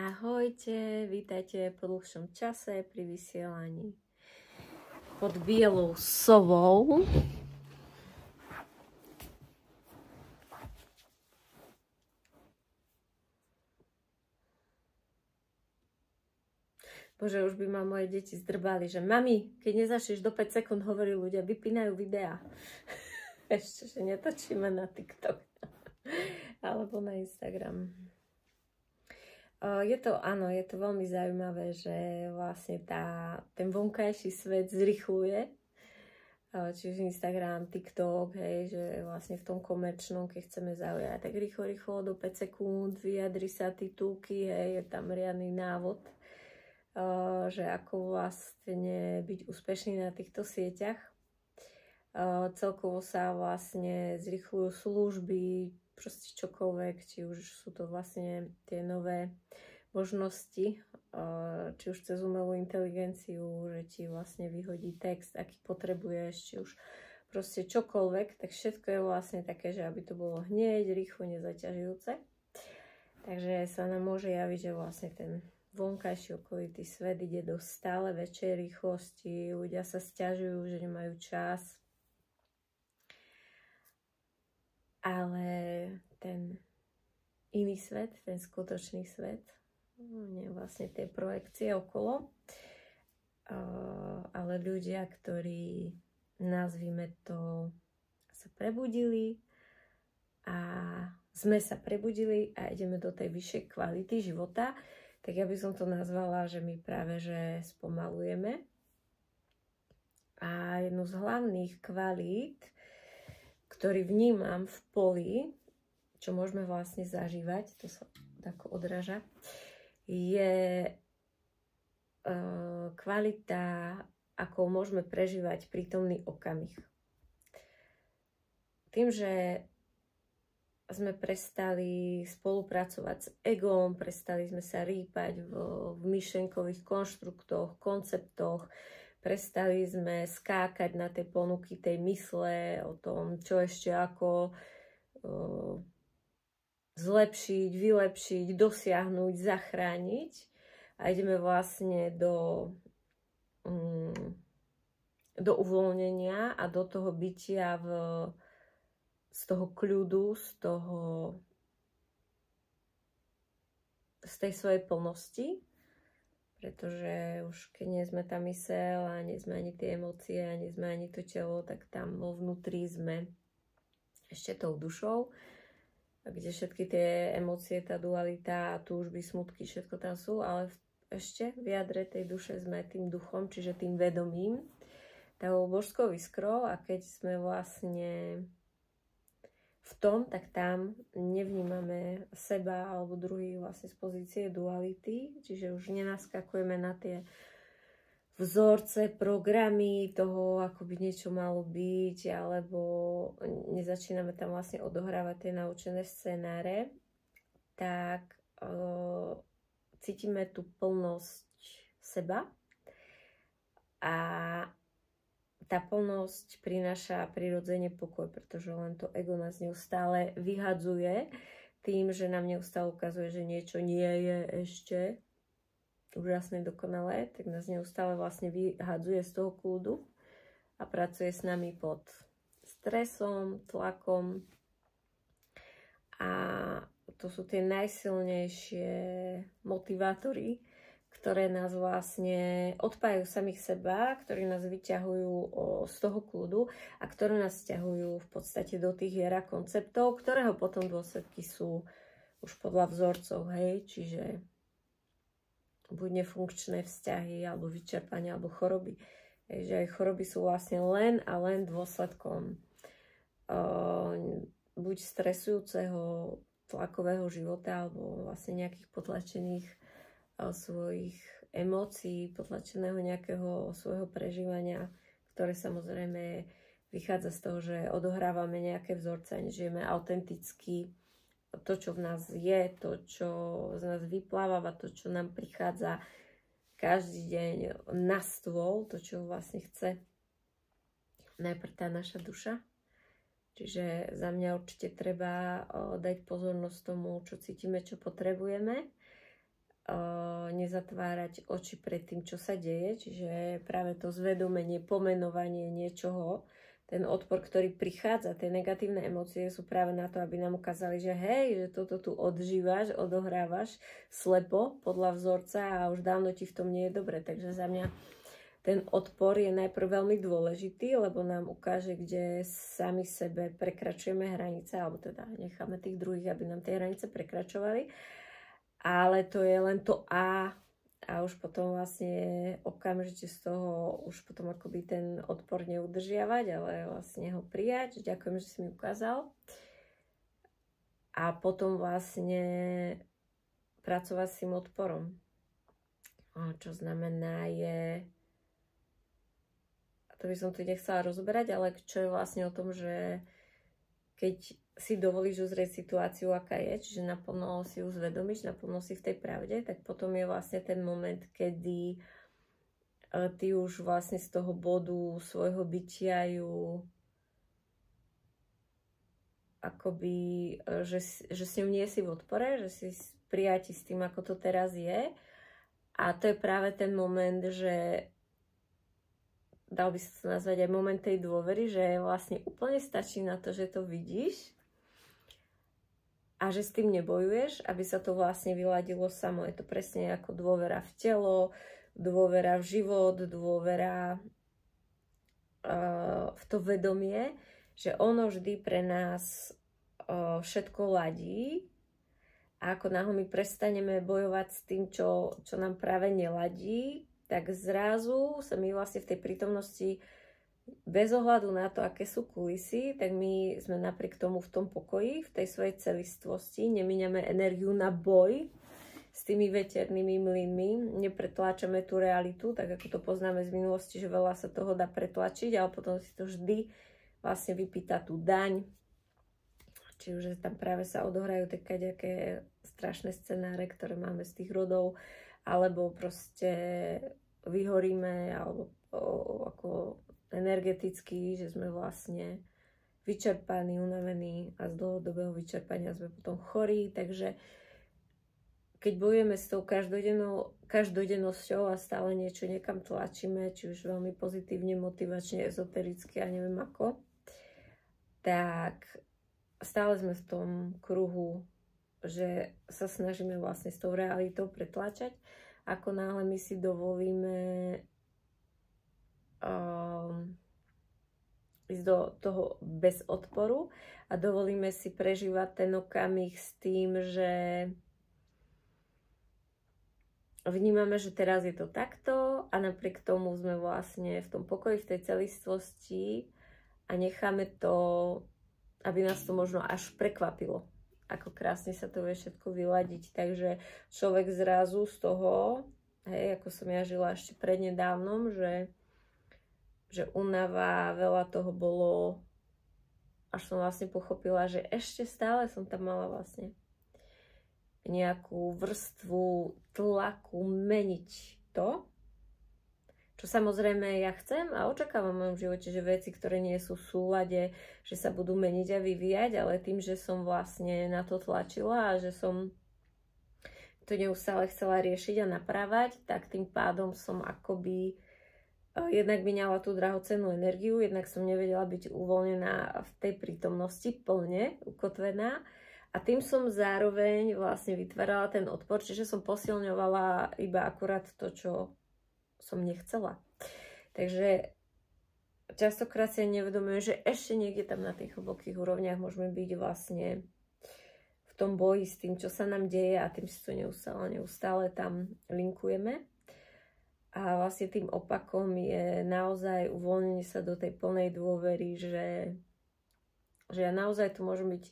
Ahojte, vítajte po dlhšom čase pri vysielaní pod bielou sovou. Bože, už by ma moje deti zdrbali, že mami, keď nezačneš do 5 sekúnd, hovorí ľudia, vypínajú videá. Ešte, že netočíme na TikTok alebo na Instagram. Áno, je to veľmi zaujímavé, že vlastne ten vonkajší svet zrychluje, či už Instagram, TikTok, hej, že vlastne v tom komerčnom, keď chceme zaujať, tak rýchlo, do 5 sekúnd, vyjadri sa titulky, hej, je tam riadny návod, že ako vlastne byť úspešný na týchto sieťach. Celkovo sa vlastne zrychľujú služby, proste čokoľvek, či už sú to vlastne tie nové možnosti, či už cez umelú inteligenciu, že ti vlastne vyhodí text, aký potrebuješ, či už proste čokoľvek, tak všetko je vlastne také, že aby to bolo hneď, rýchlo, nezaťažujúce. Takže sa nám môže javiť, že vlastne ten vonkajší okolitý svet ide do stále väčšej rýchlosti, ľudia sa sťažujú, že nemajú čas. Ale ten iný svet, ten skutočný svet, nie vlastne tie projekcie okolo, ale ľudia, ktorí, nazvime to, sa prebudili a sme sa prebudili a ideme do tej vyššej kvality života, tak ja by som to nazvala, že my práve že spomalujeme. A jednu z hlavných kvalít, ktorý vnímam v poli, čo môžeme vlastne zažívať, to sa tako odráža, je kvalita, ako môžeme prežívať prítomný okamih. Tým, že sme prestali spolupracovať s egom, prestali sme sa rýpať v myšlenkových konštruktoch, konceptoch, prestali sme skákať na tie ponuky tej mysle o tom, čo ešte ako zlepšiť, vylepšiť, dosiahnuť, zachrániť. A ideme vlastne do uvoľnenia a do toho bytia z toho kľudu, z tej svojej plnosti. Pretože už keď nie sme tá myseľ a nie sme ani tie emócie a nie sme ani to telo, tak tam vo vnútri sme ešte tou dušou, kde všetky tie emócie, tá dualita, túžby, smutky, všetko tam sú, ale ešte v jadre tej duše sme tým duchom, čiže tým vedomím, tou božskou iskrou, a keď sme vlastne v tom, tak tam nevnímame seba alebo druhých vlastne z pozície duality, čiže už nenaskakujeme na tie vzorce, programy toho, ako by niečo malo byť, alebo nezačíname tam vlastne odohrávať tie naučené scenáre, tak cítime tú plnosť seba a tá plnosť prináša prirodzene pokoj, pretože len to ego nás neustále vyhadzuje tým, že nám neustále ukazuje, že niečo nie je ešte úžasné, dokonalé, tak nás neustále vlastne vyhadzuje z toho kľudu a pracuje s nami pod stresom, tlakom. A to sú tie najsilnejšie motivátory, ktoré nás vlastne odpájajú samých seba, ktorí nás vyťahujú z toho kľudu a ktoré nás ťahujú v podstate do tých hier a konceptov, ktorého potom dôsledky sú už podľa vzorcov, hej, čiže buď nefunkčné vzťahy, alebo vyčerpanie, alebo choroby. Hej, že aj choroby sú vlastne len a len dôsledkom buď stresujúceho tlakového života, alebo vlastne nejakých potlačených svojich emócií, potlačeného nejakého svojho prežívania, ktoré samozrejme vychádza z toho, že odohrávame nejaké vzorce a nežijeme autenticky to, čo v nás je, to, čo z nás vypláva, to, čo nám prichádza každý deň na stôl, to, čo vlastne chce najprv tá naša duša. Čiže za mňa určite treba dať pozornosť tomu, čo cítime, čo potrebujeme. nezatvárať oči pred tým, čo sa deje, čiže práve to zvedomenie, pomenovanie niečoho, ten odpor, ktorý prichádza, tie negatívne emócie sú práve na to, aby nám ukázali, že hej, že toto tu odžívaš, odohrávaš slepo podľa vzorca a už dávno ti v tom nie je dobre. Takže za mňa ten odpor je najprv veľmi dôležitý, lebo nám ukáže, kde sami sebe prekračujeme hranice, alebo teda necháme tých druhých, aby nám tie hranice prekračovali. Ale to je len to A už potom vlastne okamžite z toho už potom akoby ten odpor neudržiavať, ale vlastne ho prijať. Ďakujem, že si mi ukázal. A potom vlastne pracovať s tým odporom. Čo znamená je, to by som tu nechcela rozoberať, ale čo je vlastne o tom, že keď si dovolíš uzrieť situáciu, aká je, čiže naplno si ju zvedomíš, naplno si v tej pravde, tak potom je vlastne ten moment, kedy ty už vlastne z toho bodu svojho bytia ju akoby, že s ňou nie si v odpore, že si prijati s tým, ako to teraz je. A to je práve ten moment, že dal by sa to nazvať aj moment tej dôvery, že vlastne úplne stačí na to, že to vidíš a že s tým nebojuješ, aby sa to vlastne vyladilo samo. Je to presne ako dôvera v telo, dôvera v život, dôvera v to vedomie, že ono vždy pre nás všetko ladí a ako náhle my prestaneme bojovať s tým, čo nám práve neladí, tak zrazu sa my vlastne v tej prítomnosti bez ohľadu na to, aké sú kulisy, tak my sme napriek tomu v tom pokoji, v tej svojej celistvosti, nemíňame energiu na boj s tými veternými mlynmi, nepretláčame tú realitu, tak ako to poznáme z minulosti, že veľa sa toho dá pretlačiť, ale potom si to vždy vlastne vypýta tú daň. Čiže tam práve sa odohrajú také strašné scenáre, ktoré máme z tých rodov, alebo proste vyhoríme, alebo ako energeticky, že sme vlastne vyčerpaní, unavení a z dlhodobého vyčerpania sme potom chorí, takže keď bojujeme s tou každodennosťou a stále niečo niekam tlačíme, či už veľmi pozitívne, motivačne, ezotericky a neviem ako, tak stále sme v tom kruhu, že sa snažíme vlastne s tou realitou pretlačať. Ako náhle my si dovolíme ísť do toho bez odporu a dovolíme si prežívať ten okamih s tým, že vnímame, že teraz je to takto a napriek tomu sme vlastne v tom pokoji, v tej celistvosti a necháme to, aby nás to možno až prekvapilo, ako krásne sa to vie všetko vyladiť. Takže človek zrazu z toho, hej, ako som ja žila ešte prednedávnom, že únava, veľa toho bolo, až som vlastne pochopila, že ešte stále som tam mala vlastne nejakú vrstvu tlaku meniť to, čo samozrejme ja chcem a očakávam v mojom živote, že veci, ktoré nie sú v súlade, že sa budú meniť a vyvíjať, ale tým, že som vlastne na to tlačila a že som to neustále chcela riešiť a napravať, tak tým pádom som akoby jednak vyňala tú drahocennú energiu, jednak som nevedela byť uvoľnená v tej prítomnosti plne ukotvená a tým som zároveň vlastne vytvárala ten odpor, čiže som posilňovala iba akurát to, čo som nechcela. Takže častokrát si nevedomujem, že ešte niekde tam na tých hlbokých úrovniach môžeme byť vlastne v tom boji s tým, čo sa nám deje a tým si to neustále tam linkujeme. A vlastne tým opakom je naozaj uvoľnenie sa do tej plnej dôvery, že ja naozaj tu môžem byť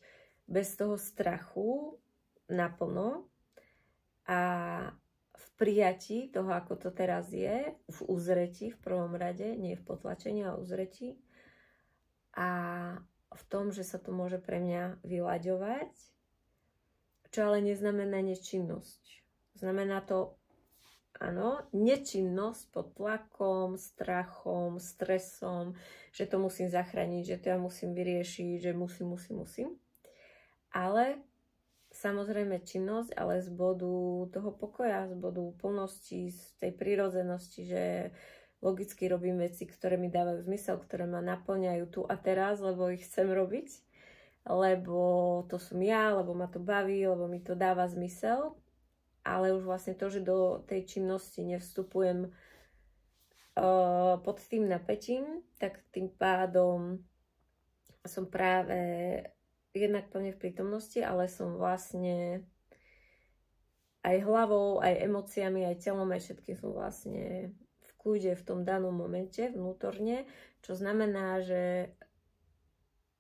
bez toho strachu naplno a v prijatí toho, ako to teraz je, v uzretí v prvom rade, nie v potlačení, ale uzretí. A v tom, že sa to môže pre mňa vyľaďovať, čo ale neznamená nečinnosť. Znamená to, áno, nečinnosť pod tlakom, strachom, stresom, že to musím zachrániť, že to ja musím vyriešiť, že musím. Ale samozrejme činnosť, ale z bodu toho pokoja, z bodu plnosti, z tej prirodzenosti, že logicky robím veci, ktoré mi dávajú zmysel, ktoré ma naplňajú tu a teraz, lebo ich chcem robiť, lebo to som ja, lebo ma to baví, lebo mi to dáva zmysel, ale už vlastne to, že do tej činnosti nevstupujem pod tým napätím, tak tým pádom som práve jednak plne v prítomnosti, ale som vlastne aj hlavou, aj emóciami, aj telom, aj všetkým som vlastne v kľude v tom danom momente vnútorne, čo znamená, že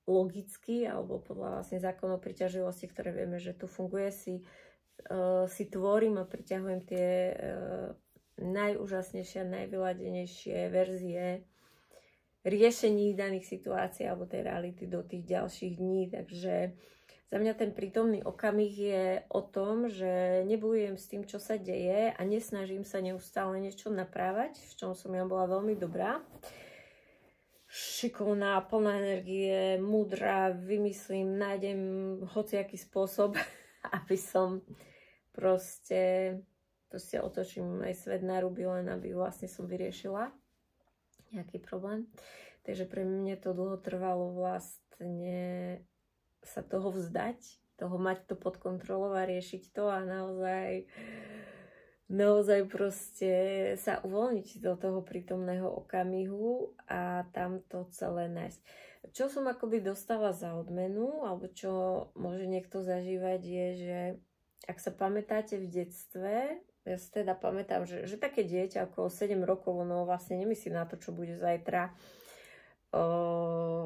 logicky, alebo podľa vlastne zákonov priťaživosti, ktoré vieme, že tu funguje, si tvorím a priťahujem tie najúžasnejšie, najvyladenejšie verzie riešení daných situácií alebo tej reality do tých ďalších dní. Takže za mňa ten prítomný okamih je o tom, že nebojujem s tým, čo sa deje a nesnažím sa neustále niečo naprávať, v čom som ja bola veľmi dobrá. Šikovná, plná energie, múdra, vymyslím, nájdem hociaký spôsob, aby som proste otočím aj svet na ruby, len aby vlastne som vyriešila nejaký problém. Takže pre mňa to dlho trvalo vlastne sa toho vzdať, toho mať to pod kontrolou a riešiť to a naozaj proste sa uvoľniť do toho prítomného okamihu a tam to celé nájsť. Čo som akoby dostala za odmenu, alebo čo môže niekto zažívať, je, že ak sa pamätáte v detstve, ja si teda pamätám, že také dieťa okolo 7 rokov, ono vlastne nemyslí na to, čo bude zajtra,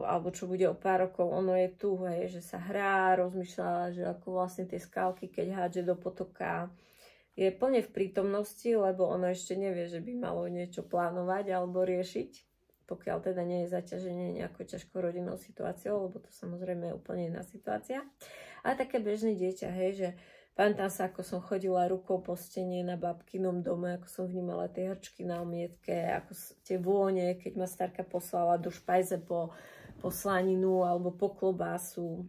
alebo čo bude o pár rokov, ono je tu, hej, že sa hrá, rozmýšľa, že ako vlastne tie skalky, keď hádže do potoka, je plne v prítomnosti, lebo ono ešte nevie, že by malo niečo plánovať alebo riešiť, pokiaľ teda nie je zaťaženie nejakou ťažkou rodinnou situáciou, lebo to samozrejme je úplne iná situácia. Ale také bežné dieťa, hej, že pamätám sa, ako som chodila rukou po stene na babkinom dome, ako som vnímala tie hrčky na omietke, ako tie vône, keď ma starka poslala do špajze po slaninu alebo po klobásu.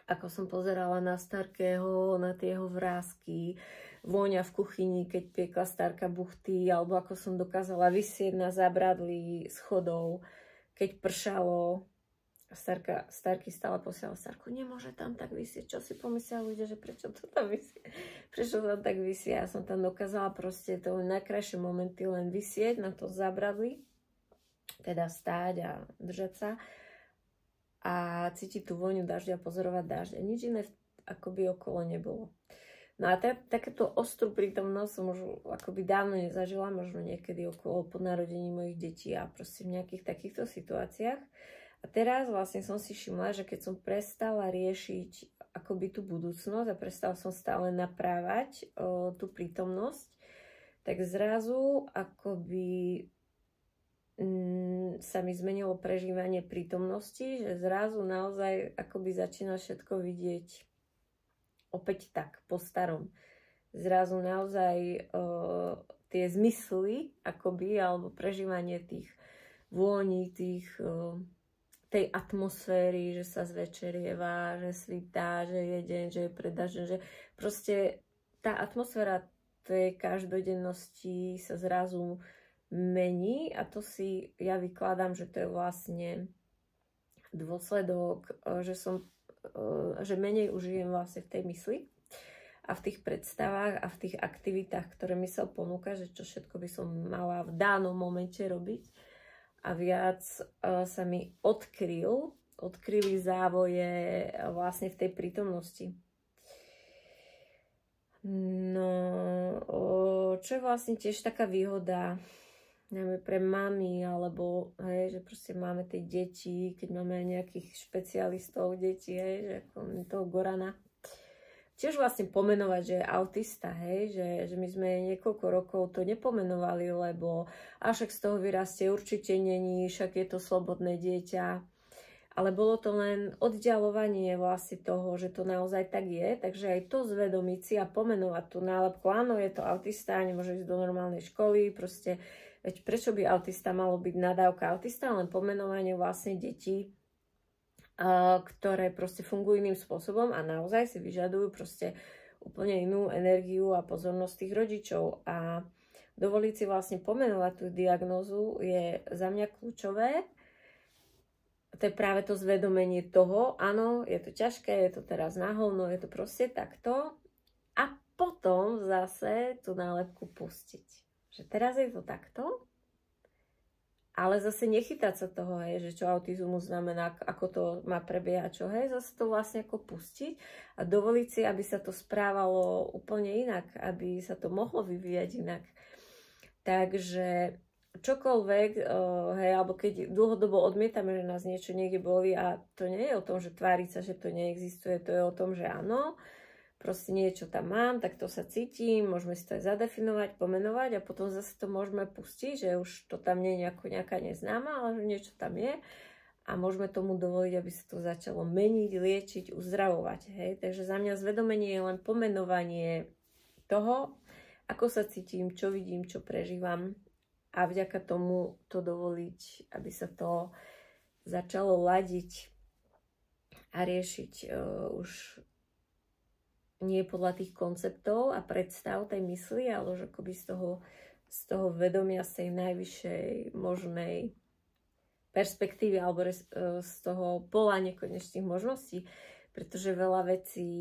Ako som pozerala na starkého, na tie jeho vrásky, vôňa v kuchyni, keď piekla starka buchty, alebo ako som dokázala visieť na zábradlí schodov, keď pršalo. Starky stále posielal Starku, nemôže tam tak vysieť. Čo si pomyslia ľudia, že prečo to tam vysie? Prečo tam tak vysie? Ja som tam dokázala proste to najkrajšie momenty len vysieť na to zábradlí, teda stáť a držať sa a cítiť tú vôňu dažďa, pozorovať dažď. A nič iné akoby okolo nebolo. No a takéto ostrú prítomnosť som už akoby dávno nezažila, možno niekedy okolo podnarodení mojich detí a proste v nejakých takýchto situáciách. A teraz vlastne som si všimla, že keď som prestala riešiť akoby tú budúcnosť a prestala som stále naprávať tú prítomnosť, tak zrazu akoby sa mi zmenilo prežívanie prítomnosti, že zrazu naozaj akoby začína všetko vidieť opäť tak, po starom. Zrazu naozaj tie zmysly akoby, alebo prežívanie tých vôní, tej atmosféry, že sa zvečerieva, že svitá, že je deň, že je predažen, že proste tá atmosféra tej každodennosti sa zrazu mení a to si ja vykladám, že to je vlastne dôsledok, že menej užijem vlastne v tej mysli a v tých predstavách a v tých aktivitách, ktoré mysel ponúka, že čo všetko by som mala v danom momente robiť. A viac sa mi odkryli závoje vlastne v tej prítomnosti. No, čo je vlastne tiež taká výhoda, najmä pre mami, alebo hej, že proste máme tie deti, keď máme aj nejakých špecialistov detí, hej, že ako toho Gorana. Tiež vlastne pomenovať, že je autista, hej, že my sme niekoľko rokov to nepomenovali, lebo však z toho vyrastie určite není, však je to slobodné dieťa. Ale bolo to len oddialovanie vlastne toho, že to naozaj tak je, takže aj to zvedomiť si a pomenovať tú nálepku. Áno, je to autista, nemôže ísť do normálnej školy, proste, veď prečo by autista malo byť nadávka autista, len pomenovanie vlastne detí ktoré proste fungujú iným spôsobom a naozaj si vyžadujú proste úplne inú energiu a pozornosť tých rodičov. A dovoliť si vlastne pomenovať tú diagnózu je za mňa kľúčové. To je práve to zvedomenie toho, áno, je to ťažké, je to teraz na hovno, je to proste takto. A potom zase tú nálepku pustiť. Že teraz je to takto, ale zase nechytať sa toho, hej, že čo autizmus znamená, ako to má prebiehať, čo, hej, zase to vlastne ako pustiť a dovoliť si, aby sa to správalo úplne inak, aby sa to mohlo vyvíjať inak. Takže čokoľvek, hej, alebo keď dlhodobo odmietame, že nás niečo niekde boli a to nie je o tom, že tváriť sa, že to neexistuje, to je o tom, že áno, proste niečo tam mám, tak to sa cítim, môžeme si to aj zadefinovať, pomenovať a potom zase to môžeme pustiť, že už to tam nie je nejaká neznáma, ale že niečo tam je a môžeme tomu dovoliť, aby sa to začalo meniť, liečiť, uzdravovať. Hej? Takže za mňa zvedomenie je len pomenovanie toho, ako sa cítim, čo vidím, čo prežívam a vďaka tomu to dovoliť, aby sa to začalo ladiť a riešiť už nie podľa tých konceptov a predstav tej mysli, ale že akoby z toho vedomia, z tej najvyššej možnej perspektívy alebo z toho pola nekonečných možností, pretože veľa vecí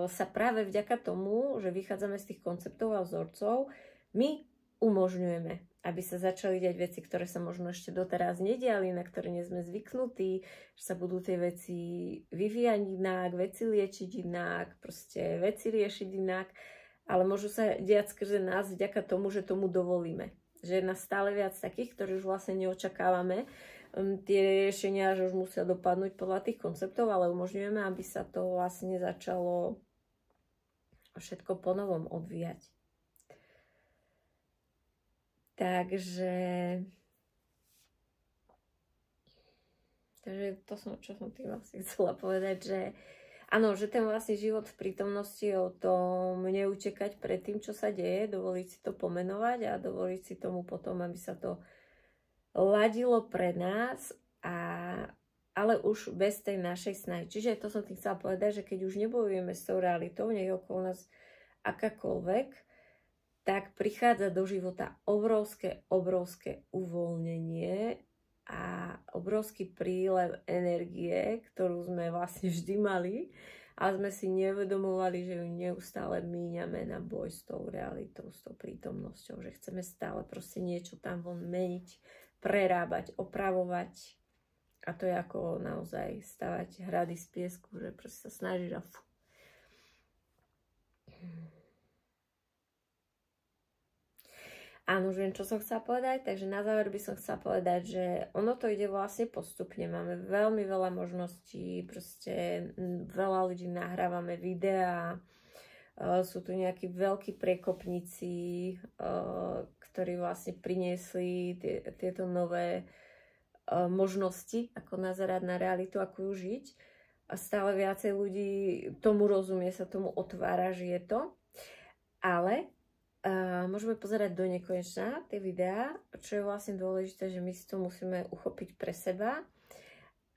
sa práve vďaka tomu, že vychádzame z tých konceptov a vzorcov, my umožňujeme, aby sa začali diať veci, ktoré sa možno ešte doteraz nediali, na ktoré nie sme zvyknutí, že sa budú tie veci vyvíjať inak, veci liečiť inak, proste veci riešiť inak, ale môžu sa diať skrze nás vďaka tomu, že tomu dovolíme. Že je nás stále viac takých, ktorí už vlastne neočakávame tie riešenia, že už musia dopadnúť podľa tých konceptov, ale umožňujeme, aby sa to vlastne začalo všetko po novom odvíjať. Takže to som, čo som tým vlastne chcela povedať, že áno, že ten vlastný život v prítomnosti je o tom neutekať pred tým, čo sa deje, dovoliť si to pomenovať a dovoliť si tomu potom, aby sa to ladilo pre nás, ale už bez tej našej snahy. Čiže to som tým chcela povedať, že keď už nebojujeme s tou realitou, nie je okolo nás akákoľvek, tak prichádza do života obrovské uvoľnenie a obrovský prílev energie, ktorú sme vlastne vždy mali a sme si nevedomovali, že ju neustále míňame na boj s tou realitou, s tou prítomnosťou, že chceme stále proste niečo tam von meniť, prerábať, opravovať a to je ako naozaj stavať hrady z piesku, že proste sa snažíš a Áno, už viem, čo som chcela povedať, takže na záver by som chcela povedať, že ono to ide vlastne postupne. Máme veľmi veľa možností, proste veľa ľudí nahrávame videá, sú tu nejakí veľkí priekopníci, ktorí vlastne priniesli tieto nové možnosti, ako nazerať na realitu, ako ju žiť. A stále viacej ľudí tomu rozumie, sa tomu otvára, že je to. Ale môžeme pozerať do nekonečna tie videá, čo je vlastne dôležité, že my si to musíme uchopiť pre seba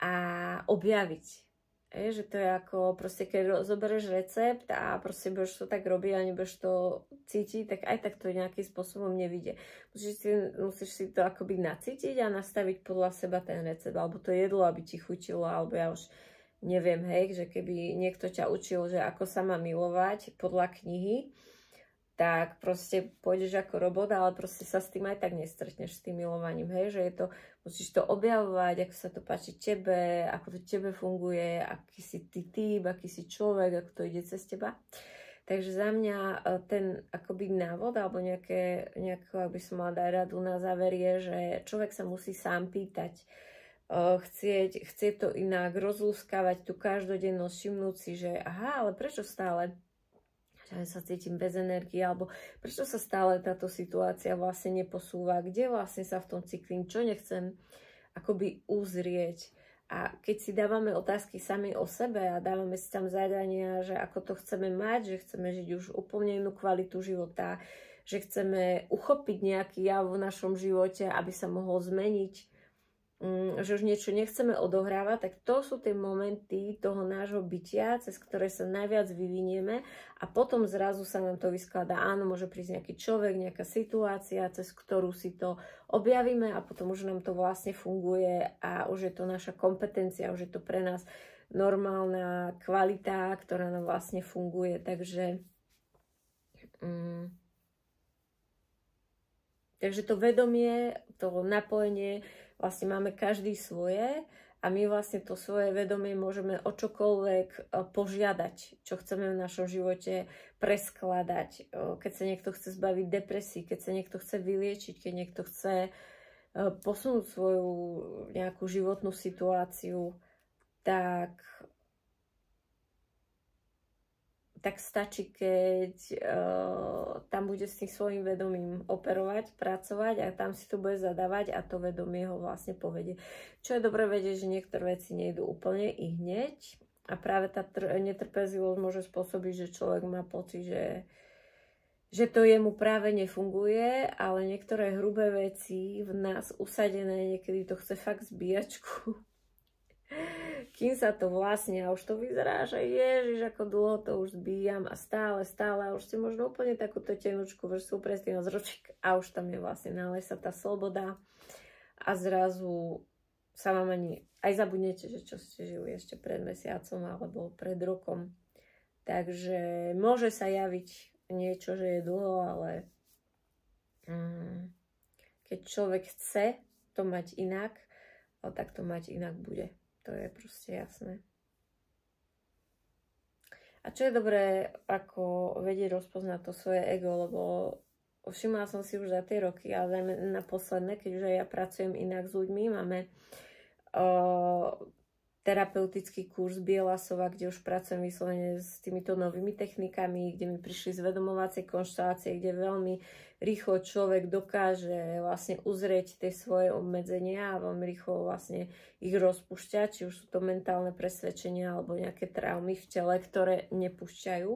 a objaviť. Že to je ako proste, keď zoberieš recept a proste budeš to tak robiť a nebudeš to cítiť, tak aj tak to nejakým spôsobom nevidie. Musíš si to akoby nacítiť a nastaviť podľa seba ten recept, alebo to jedlo, aby ti chutilo, alebo ja už neviem, hej, že keby niekto ťa učil, že ako sa má milovať podľa knihy, tak proste pôjdeš ako robot, ale proste sa s tým aj tak nestretneš, s tým milovaním, hej, že je to, musíš to objavovať, ako sa to páči tebe, ako to tebe funguje, aký si ty typ, aký si človek, ako to ide cez teba. Takže za mňa ten akoby návod, alebo nejakú, ak by som mala dať radu na záver, je, že človek sa musí sám pýtať, chcieť to inak, rozlúskavať tú každodennosť, všimnúť si, že aha, ale prečo stále sa cítim bez energie, alebo prečo sa stále táto situácia vlastne neposúva, kde vlastne sa v tom cyklím, čo nechcem akoby uzrieť. A keď si dávame otázky sami o sebe a dávame si tam zadania, že ako to chceme mať, že chceme žiť už úplne inú kvalitu života, že chceme uchopiť nejaký jav v našom živote, aby sa mohol zmeniť, že už niečo nechceme odohrávať, tak to sú tie momenty toho nášho bytia, cez ktoré sa najviac vyvinieme a potom zrazu sa nám to vyskladá. Áno, môže prísť nejaký človek, nejaká situácia, cez ktorú si to objavíme a potom už nám to vlastne funguje a už je to naša kompetencia, už je to pre nás normálna kvalita, ktorá nám vlastne funguje. Takže to vedomie, to napojenie, vlastne máme každý svoje a my vlastne to svoje vedomie môžeme o čokoľvek požiadať, čo chceme v našom živote preskladať. Keď sa niekto chce zbaviť depresí, keď sa niekto chce vyliečiť, keď niekto chce posunúť svoju nejakú životnú situáciu, tak stačí, keď tam bude s tým svojím vedomím operovať, pracovať a tam si to bude zadávať a to vedomie ho vlastne povedie. Čo je dobre vedieť, že niektoré veci nejdú úplne i hneď a práve tá netrpezlivosť môže spôsobiť, že človek má pocit, že to jemu práve nefunguje, ale niektoré hrubé veci v nás usadené, niekedy to chce fakt zbíjačku. Kým sa to vlastne, a už to vyzerá, že ježiš, ako dlho to už zbíjam a stále, a už ste možno úplne takúto tenučku vrstvu predtým z ročík a už tam je vlastne nálesa tá sloboda a zrazu sa vám ani aj zabudnete, že čo ste žili ešte pred mesiacom alebo pred rokom. Takže môže sa javiť niečo, že je dlho, ale keď človek chce to mať inak, tak to mať inak bude. To je proste jasné. A čo je dobré, ako vedieť rozpoznať to svoje ego, lebo všimla som si už za tie roky, ale na posledné, keď už aj ja pracujem inak s ľuďmi, máme terapeutický kurz Bielasova, kde už pracujem vyslovene s týmito novými technikami, kde mi prišli zvedomovacie konštelácie, kde veľmi rýchlo človek dokáže vlastne uzrieť tie svoje obmedzenia a veľmi rýchlo vlastne ich rozpúšťať, či už sú to mentálne presvedčenia alebo nejaké traumy v tele, ktoré nepúšťajú.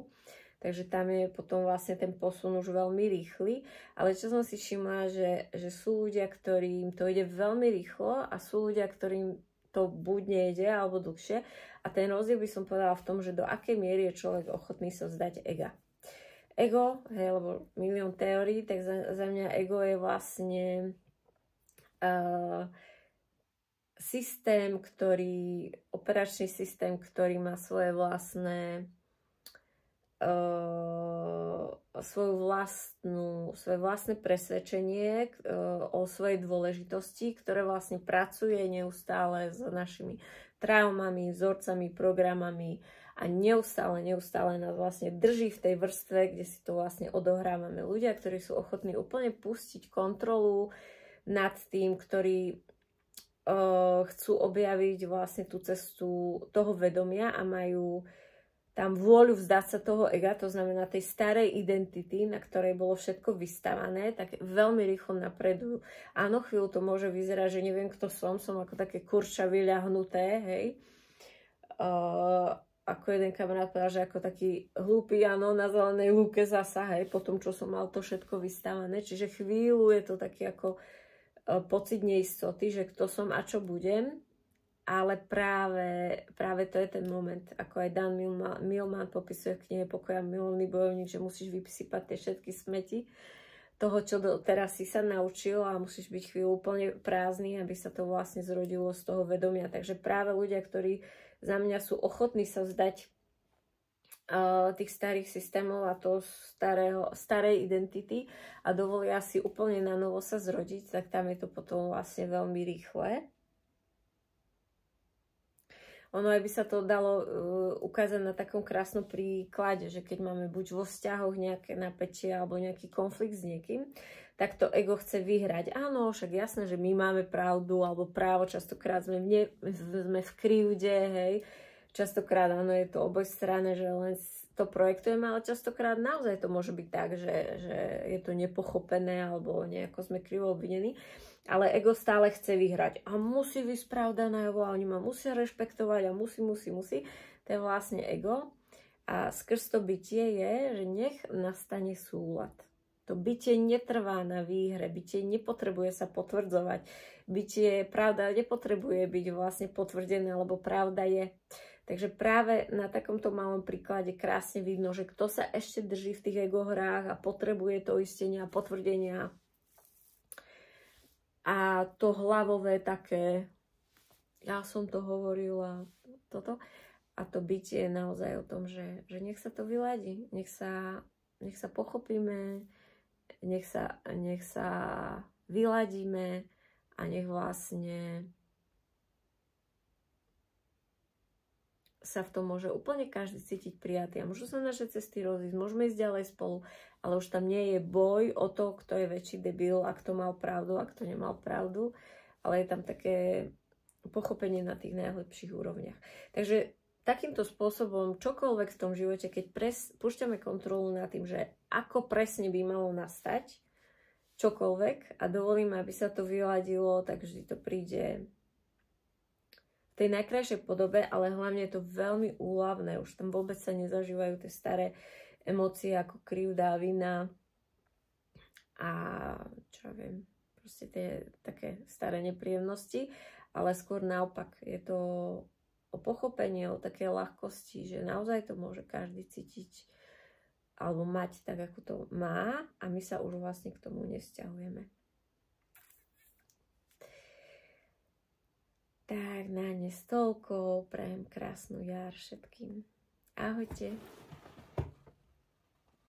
Takže tam je potom vlastne ten posun už veľmi rýchly. Ale čo som si všimla, že sú ľudia, ktorým to ide veľmi rýchlo a sú ľudia, ktorým to buď nejde, alebo dlhšie. A ten rozdiel by som povedala v tom, že do akej miery je človek ochotný sa vzdať ega. Ego, hej, lebo milión teórií, tak za mňa ego je vlastne operačný systém, ktorý má svoje vlastné presvedčenie o svojej dôležitosti, ktoré vlastne pracuje neustále s našimi traumami, vzorcami, programami a neustále nás vlastne drží v tej vrstve, kde si to vlastne odohrávame. Ľudia, ktorí sú ochotní úplne pustiť kontrolu nad tým, ktorí chcú objaviť vlastne tú cestu toho vedomia a majú tam vôľu vzdať sa toho ega, to znamená tej starej identity, na ktorej bolo všetko vystavané, tak veľmi rýchlo napredujú. Áno, chvíľu to môže vyzerať, že neviem, kto som ako také kurča vyľahnuté, hej. Ako jeden kamarát povedal, že ako taký hlúpy Jano na zelenej lúke zasa, hej, po tom, čo som mal to všetko vystavané. Čiže chvíľu je to taký ako pocit neistoty, že kto som a čo budem. Ale práve to je ten moment, ako aj Dan Millman popisuje v knihe Pokoja milovný bojovník, že musíš vysypať tie všetky smeti toho, čo teraz si sa naučil a musíš byť chvíľu úplne prázdny, aby sa to vlastne zrodilo z toho vedomia. Takže práve ľudia, ktorí za mňa sú ochotní sa vzdať tých starých systémov a toho starej identity a dovolia si úplne na novo sa zrodiť, tak tam je to potom vlastne veľmi rýchle. Ono aj by sa to dalo ukázať na takom krásnom príklade, že keď máme buď vo vzťahoch nejaké napätie alebo nejaký konflikt s niekým, tak to ego chce vyhrať. Áno, však jasné, že my máme pravdu alebo právo, častokrát sme v krivde, hej. Častokrát áno, je to obojstranné, že len to projektujeme, ale častokrát naozaj to môže byť tak, že je to nepochopené alebo nejako sme krivo obvinení. Ale ego stále chce vyhrať a musí vysť pravda najavo a oni ma musia rešpektovať a musí. To je vlastne ego. A skrz to bytie je, že nech nastane súlad. To bytie netrvá na výhre, bytie nepotrebuje sa potvrdzovať. Bytie, pravda, nepotrebuje byť vlastne potvrdené, lebo pravda je. Takže práve na takomto malom príklade krásne vidno, že kto sa ešte drží v tých ego hrách a potrebuje to istenia, potvrdenia. A to hlavové také, ja som to hovorila, toto. A to bytie je naozaj o tom, že nech sa to vyladí, nech sa pochopíme, nech sa vyladíme a nech vlastne sa v tom môže úplne každý cítiť prijatý. A môžu sa naše cesty rozísť, môžeme ísť ďalej spolu, ale už tam nie je boj o to, kto je väčší debil a kto mal pravdu a kto nemal pravdu, ale je tam také pochopenie na tých najlepších úrovniach. Takže takýmto spôsobom čokoľvek v tom živote, keď púšťame kontrolu nad tým, že ako presne by malo nastať čokoľvek a dovolíme, aby sa to vyladilo, tak vždy to príde v tej najkrajšej podobe, ale hlavne je to veľmi úľavné. Už tam vôbec sa nezažívajú tie staré emócie ako krivda, vina a čo ja viem, proste tie také staré nepríjemnosti, ale skôr naopak. Je to o pochopenie, o také ľahkosti, že naozaj to môže každý cítiť alebo mať tak, ako to má a my sa už vlastne k tomu nesťahujeme. Tak na ne toľko, prajem krásnu jar všetkým. Ahojte.